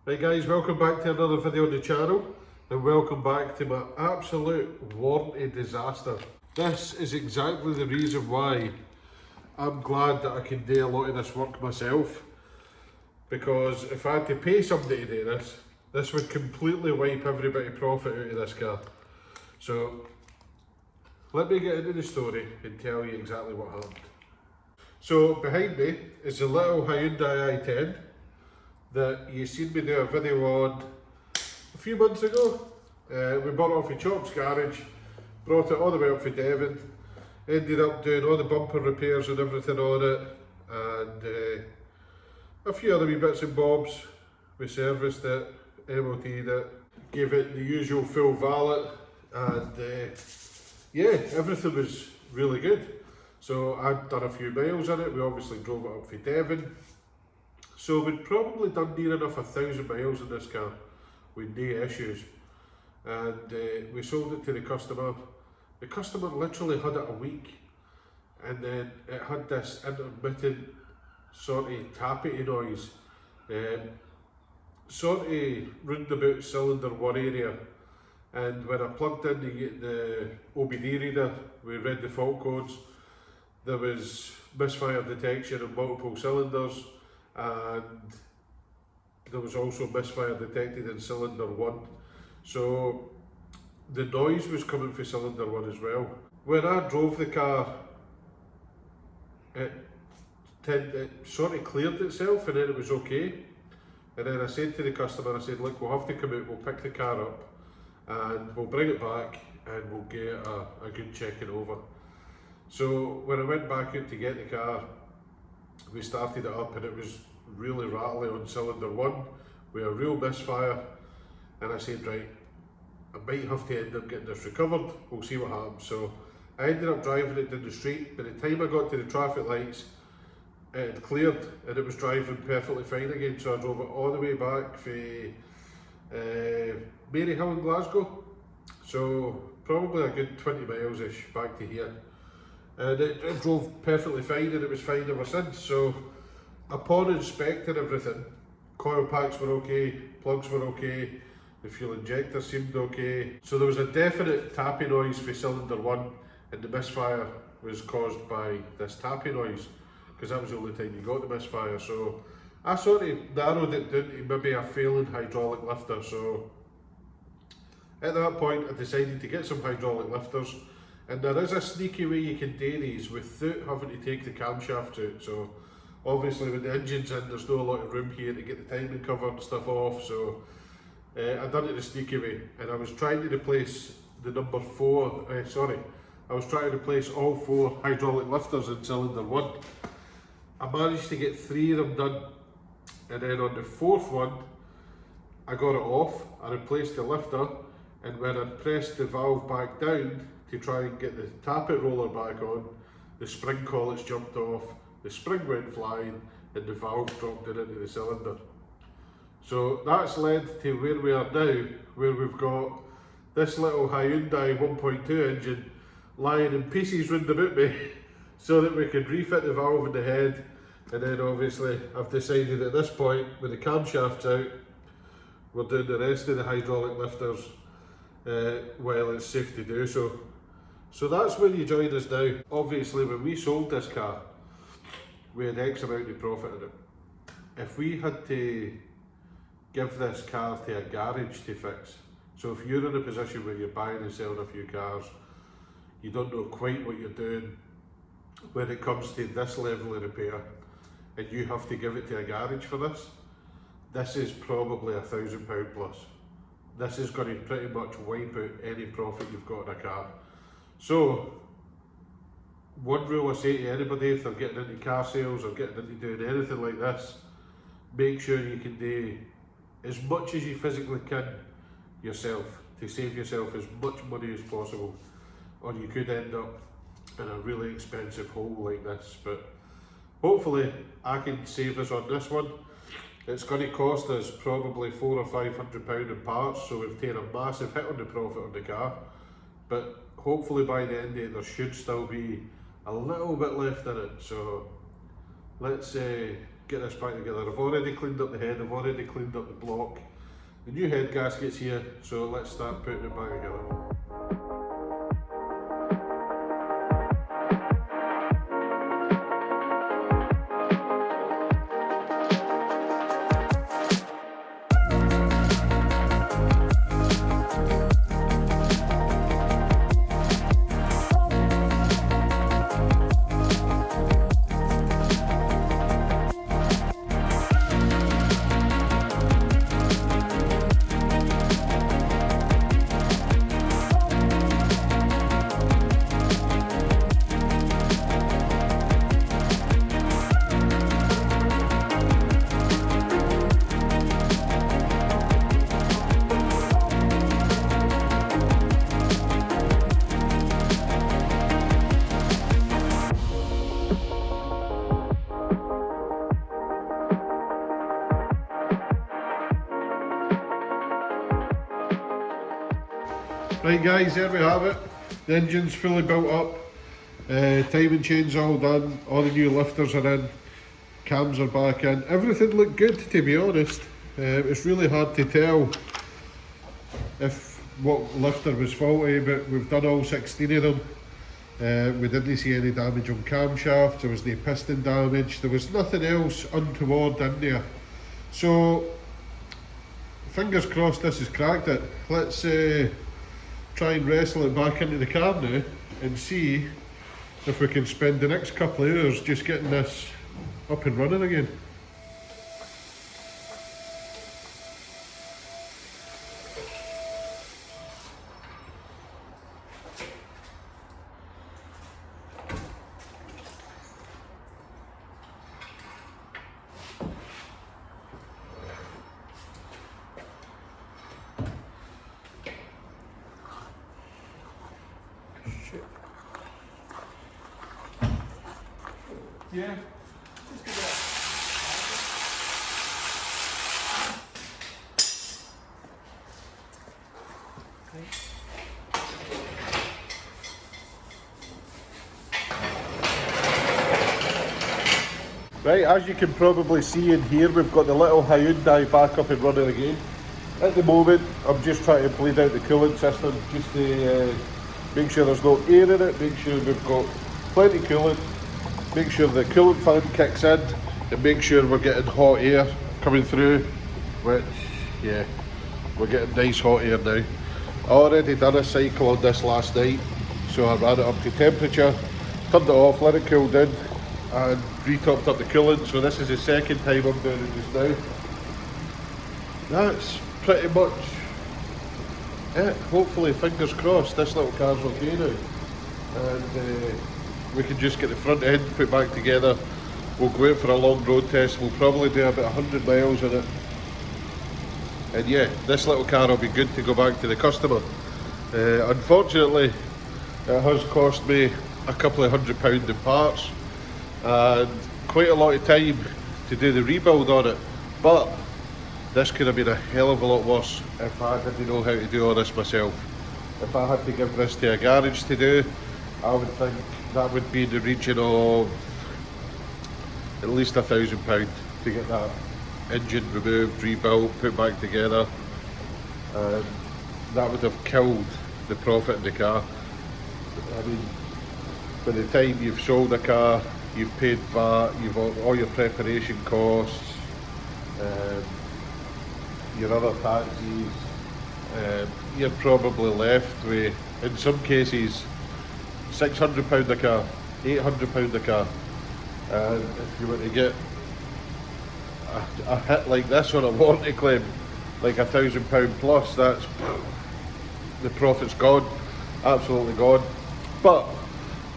Right guys, welcome back to another video on the channel and welcome back to my absolute warranty disaster. This is exactly the reason why I'm glad that I can do a lot of this work myself, because if I had to pay somebody to do this would completely wipe every bit of profit out of this car. So let me get into the story and tell you exactly what happened. So behind me is a little Hyundai I10 that you seen me do a video on a few months ago. We bought it off of Chop's garage, brought it all the way up for Devon, ended up doing all the bumper repairs and everything on it, and a few other wee bits and bobs. We serviced it, MOT'd it, gave it the usual full valet, and yeah, everything was really good. So I'd done a few miles in it. We obviously drove it up for Devon. So we'd probably done near enough 1,000 miles in this car with no issues, and we sold it to the customer. The customer literally had it a week, and then it had this intermittent sort of tappity noise, sort of round about cylinder 1 area, and when I plugged in the OBD reader, we read the fault codes, there was misfire detection of multiple cylinders, and there was also misfire detected in cylinder 1. So the noise was coming from cylinder 1 as well. When I drove the car, it sort of cleared itself and then it was okay. And then I said to the customer, I said, look, we'll have to come out, we'll pick the car up and we'll bring it back and we'll get a good checking over. So when I went back out to get the car, we started it up and it was really rattly on cylinder 1 with a real misfire, and I said, right, I might have to end up getting this recovered, we'll see what happens. So I ended up driving it down the street. By the time I got to the traffic lights, it had cleared and it was driving perfectly fine again. So I drove it all the way back for Maryhill in Glasgow, so probably a good 20 miles ish back to here. And it drove perfectly fine and it was fine ever since. So upon inspecting everything, coil packs were okay, plugs were okay, the fuel injector seemed okay. So there was a definite tappy noise for cylinder 1, and the misfire was caused by this tappy noise, because that was the only time you got the misfire. So I sort of narrowed it down to maybe a failing hydraulic lifter. So at that point I decided to get some hydraulic lifters. And there is a sneaky way you can do these without having to take the camshafts out. So obviously when the engine's in, there's not a lot of room here to get the timing cover and stuff off. So I done it the sneaky way, and I was trying to replace the number 4, I was trying to replace all 4 hydraulic lifters in cylinder 1. I managed to get 3 of them done, and then on the 4th one, I got it off, I replaced the lifter, and when I pressed the valve back down to try and get the tappet roller back on, the spring collets jumped off, the spring went flying, and the valve dropped it into the cylinder. So that's led to where we are now, where we've got this little Hyundai 1.2 engine lying in pieces round about me so that we could refit the valve in the head. And then obviously I've decided at this point, with the camshafts out, we're doing the rest of the hydraulic lifters while it's safe to do so. So that's where you join us now. Obviously when we sold this car, we had X amount of profit in it. If we had to give this car to a garage to fix, so if you're in a position where you're buying and selling a few cars, you don't know quite what you're doing when it comes to this level of repair, and you have to give it to a garage for this is probably £1,000 plus. This is going to pretty much wipe out any profit you've got in a car. So one rule I say to anybody if they're getting into car sales or getting into doing anything like this, make sure you can do as much as you physically can yourself to save yourself as much money as possible, or you could end up in a really expensive hole like this. But hopefully I can save us on this one. It's going to cost us probably £400 or £500 in parts, so we've taken a massive hit on the profit on the car, but hopefully by the end of it there should still be a little bit left in it. So let's get this back together. I've already cleaned up the head, I've already cleaned up the block. The new head gasket's here, so let's start putting it back together. Right guys, there we have it. The engine's fully built up, timing chain's all done, all the new lifters are in, cams are back in. Everything looked good, to be honest. It's really hard to tell if what lifter was faulty, but we've done all 16 of them. We didn't see any damage on camshaft, there was no piston damage, there was nothing else untoward in there. So, fingers crossed this has cracked it. Let's try and wrestle it back into the car now and see if we can spend the next couple of hours just getting this up and running again. Yeah. Right, as you can probably see in here, we've got the little Hyundai back up and running again. At the moment, I'm just trying to bleed out the coolant system, just to make sure there's no air in it, make sure we've got plenty of coolant, make sure the coolant fan kicks in, and make sure we're getting hot air coming through, which, yeah, we're getting nice hot air now. I already done a cycle on this last night, so I ran it up to temperature, turned it off, let it cool down, and re-topped up the coolant. So this is the second time I'm doing it just now. That's pretty much it. Hopefully, fingers crossed, this little car's okay now, and we can just get the front end put back together. We'll go out for a long road test. We'll probably do about 100 miles in it, and yeah, this little car will be good to go back to the customer. Unfortunately, it has cost me a couple of £100 in parts and quite a lot of time to do the rebuild on it, but this could have been a hell of a lot worse if I didn't know how to do all this myself. If I had to give this to a garage to do, I would think that would be in the region of at least £1,000 to get that engine removed, rebuilt, put back together, and that would have killed the profit in the car. I mean, by the time you've sold a car, you've paid VAT, you've got all your preparation costs, your other taxes, you're probably left with, in some cases, £600 a car, £800 a car. And if you were to get a hit like this on a warranty claim, like £1,000 plus, that's, the profit's gone, absolutely gone. But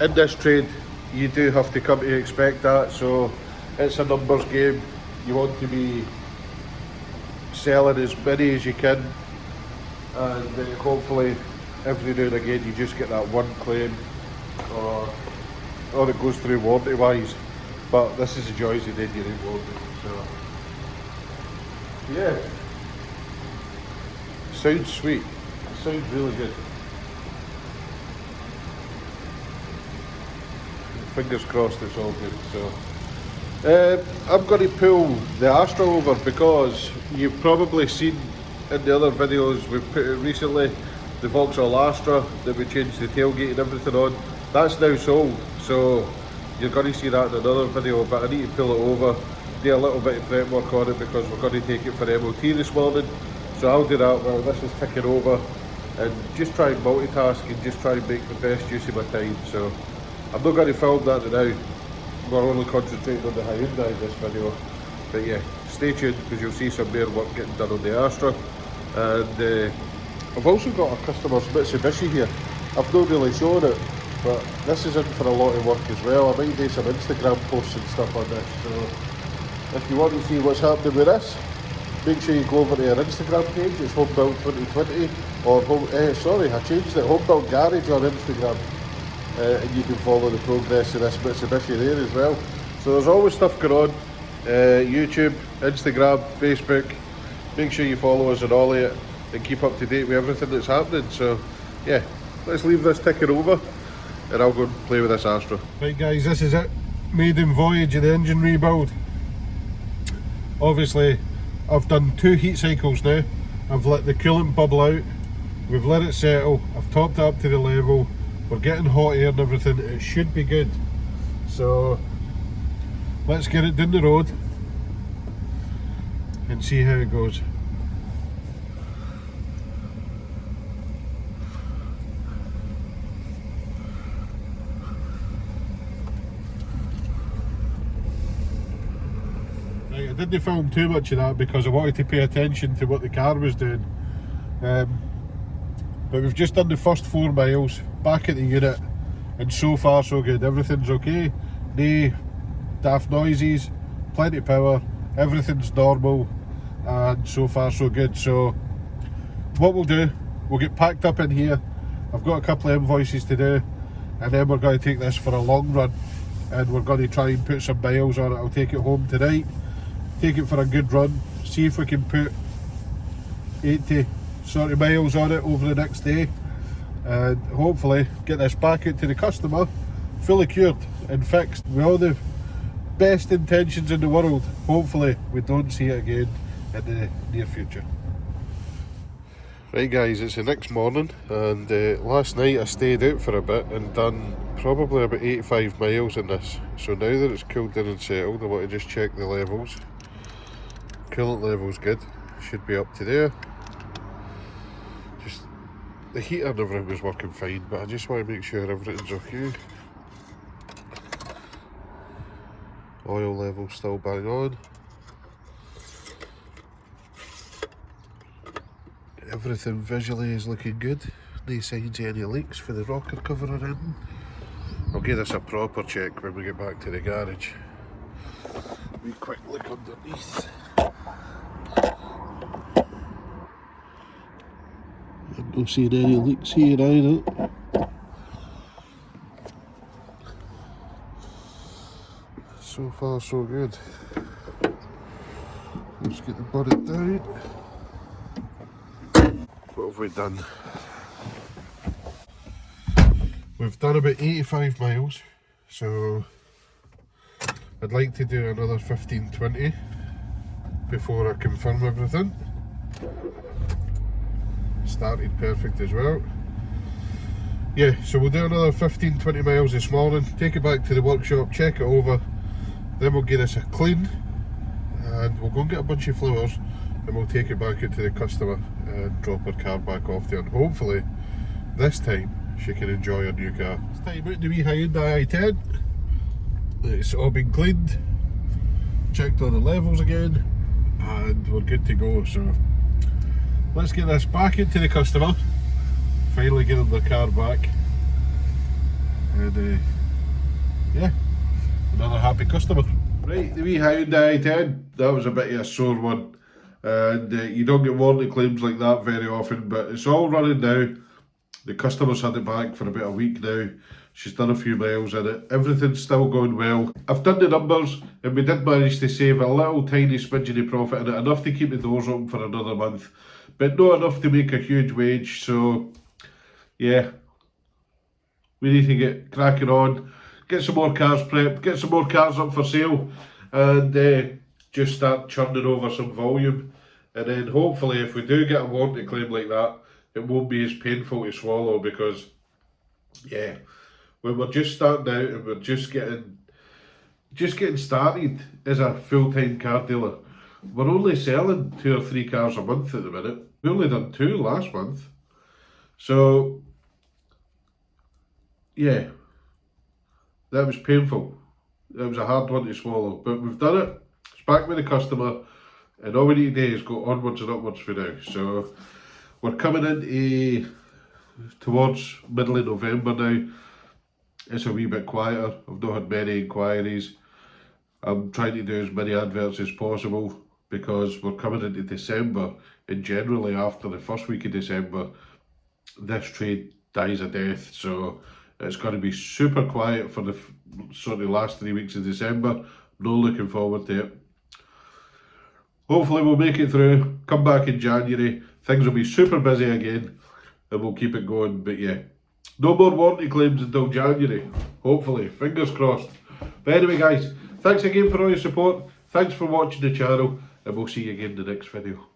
in this trade, you do have to come to expect that, so it's a numbers game. You want to be selling as many as you can, and hopefully every now and again you just get that one claim, or it goes through warranty wise. But this is the joys of doing your own warranty, so yeah. Sounds sweet, it sounds really good. Fingers crossed it's all good. So I'm going to pull the Astra over because you've probably seen in the other videos we've put out recently the Vauxhall Astra that we changed the tailgate and everything on. That's now sold, so you're going to see that in another video, but I need to pull it over, do a little bit of prep work on it because we're going to take it for MOT this morning. So I'll do that while this is ticking over and just try and multitask and just try and make the best use of my time. So I'm not going to film that now. We're only concentrating on the Hyundai in this video, but yeah, stay tuned because you'll see some more work getting done on the Astra. And I've also got a customer's Mitsubishi here. I've not really shown it, but this is in for a lot of work as well. I might do some Instagram posts and stuff on this, so if you want to see what's happening with this, make sure you go over to our Instagram page. It's Homebuild 2020, or sorry, I changed it, Homebuild Garage on Instagram. And you can follow the progress of this Mitsubishi there as well. So there's always stuff going on, YouTube, Instagram, Facebook. Make sure you follow us on all of it and keep up to date with everything that's happening. So yeah, let's leave this ticking over and I'll go and play with this Astra. Right guys, this is it. Maiden voyage of the engine rebuild. Obviously I've done 2 heat cycles now. I've let the coolant bubble out, we've let it settle, I've topped it up to the level. We're getting hot air and everything, it should be good. So let's get it down the road and see how it goes. Right, I didn't film too much of that because I wanted to pay attention to what the car was doing. But we've just done the first 4 miles back at the unit and so far so good. Everything's okay, no daft noises, plenty of power, everything's normal and so far so good. So what we'll do, we'll get packed up in here. I've got a couple of invoices to do and then we're going to take this for a long run and we're going to try and put some miles on it. I'll take it home tonight, take it for a good run, see if we can put 80 sort of miles on it over the next day and hopefully get this back out to the customer fully cured and fixed with all the best intentions in the world. Hopefully we don't see it again in the near future. Right guys, it's the next morning and last night I stayed out for a bit and done probably about 85 miles in this. So now that it's cooled down and settled, I want to just check the levels. Coolant level's good, should be up to there. Just the heater and everything was working fine, but I just want to make sure everything's okay. Oil level still bang on. Everything visually is looking good. No signs of any leaks for the rocker cover or anything. I'll give this a proper check when we get back to the garage. We quick look underneath. I'm not seeing any leaks here either. So far so good. Let's get the bonnet down. What have we done? We've done about 85 miles, so I'd like to do another 15-20 before I confirm everything. Started perfect as well. Yeah, so we'll do another 15-20 miles this morning, take it back to the workshop, check it over, then we'll give this a clean and we'll go and get a bunch of flowers and we'll take it back into the customer and drop her car back off there, and hopefully this time she can enjoy her new car. This time out the wee Hyundai I10. It's all been cleaned, checked all the levels again, and we're good to go. So let's get this back into the customer, finally get them their car back, and yeah, another happy customer. Right, the wee Hyundai i10, that was a bit of a sore one, and you don't get warranty claims like that very often, but it's all running now. The customer's had it back for about a week now. She's done a few miles in it. Everything's still going well. I've done the numbers and we did manage to save a little tiny smidgen of profit in it, enough to keep the doors open for another month, but not enough to make a huge wage. So yeah, we need to get cracking on, get some more cars prepped, get some more cars up for sale, and just start churning over some volume. And then hopefully if we do get a warranty claim like that, it won't be as painful to swallow, because yeah, when we're just starting out and we're just getting started as a full-time car dealer, we're only selling 2 or 3 cars a month at the minute. We only done 2 last month. So yeah, that was painful. That was a hard one to swallow, but we've done it. It's back with the customer, and all we need to do is go onwards and upwards for now. So we're coming into towards middle of November now. It's a wee bit quieter. I've not had many inquiries. I'm trying to do as many adverts as possible because we're coming into December, and generally after the first week of December, this trade dies a death. So it's going to be super quiet for the sort of last 3 weeks of December. No looking forward to it. Hopefully we'll make it through, come back in January, things will be super busy again, and we'll keep it going. But yeah, no more warranty claims until January, hopefully, fingers crossed. But anyway guys, thanks again for all your support, thanks for watching the channel, and we'll see you again in the next video.